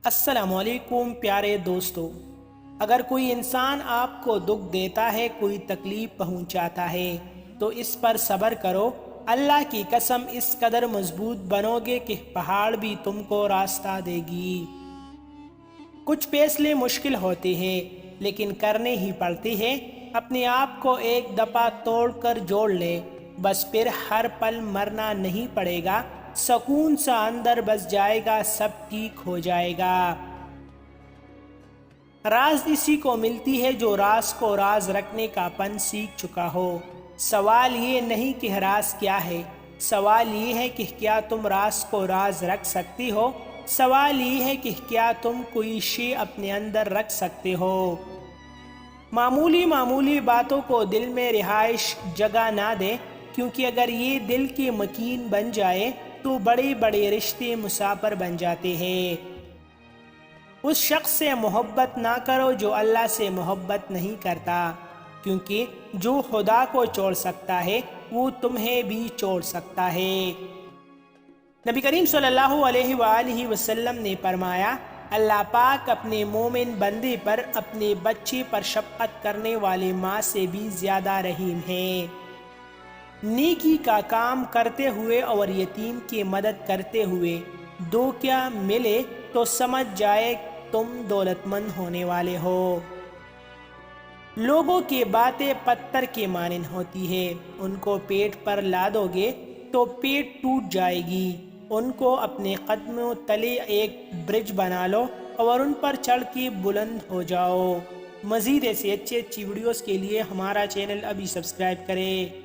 السلام علیکم پیارے دوستو، اگر کوئی انسان آپ کو دکھ دیتا ہے، کوئی تکلیف پہنچاتا ہے تو اس پر صبر کرو۔ اللہ کی قسم اس قدر مضبوط بنو گے کہ پہاڑ بھی تم کو راستہ دے گی۔ کچھ فیصلے مشکل ہوتے ہیں لیکن کرنے ہی پڑتے ہیں۔ اپنے آپ کو ایک دفعہ توڑ کر جوڑ لے، بس پھر ہر پل مرنا نہیں پڑے گا، سکون سا اندر بس جائے گا، سب ٹھیک ہو جائے گا۔ راز اسی کو ملتی ہے جو راز کو راز رکھنے کا پن سیکھ چکا ہو۔ سوال یہ نہیں کہ راز کیا ہے، سوال یہ ہے کہ کیا تم راز کو راز رکھ سکتی ہو۔ سوال یہ ہے کہ کیا تم کوئی شے اپنے اندر رکھ سکتے ہو۔ معمولی باتوں کو دل میں رہائش جگہ نہ دے، کیونکہ اگر یہ دل کے مکین بن جائے تو بڑے بڑے رشتے مسافر بن جاتے ہیں۔ اس شخص سے محبت نہ کرو جو اللہ سے محبت نہیں کرتا، کیونکہ جو خدا کو چھوڑ سکتا ہے وہ تمہیں بھی چھوڑ سکتا ہے۔ نبی کریم صلی اللہ علیہ وآلہ وسلم نے فرمایا، اللہ پاک اپنے مومن بندے پر اپنے بچے پر شفقت کرنے والے ماں سے بھی زیادہ رحیم ہے۔ نیکی کا کام کرتے ہوئے اور یتیم کی مدد کرتے ہوئے دو کیا ملے تو سمجھ جائے تم دولت مند ہونے والے ہو۔ لوگوں کی باتیں پتھر کے مانند ہوتی ہے، ان کو پیٹ پر لادو گے تو پیٹ ٹوٹ جائے گی۔ ان کو اپنے قدموں تلے ایک برج بنا لو اور ان پر چڑھ کے بلند ہو جاؤ۔ مزید ایسی اچھی ویڈیوز کے لیے ہمارا چینل ابھی سبسکرائب کریں۔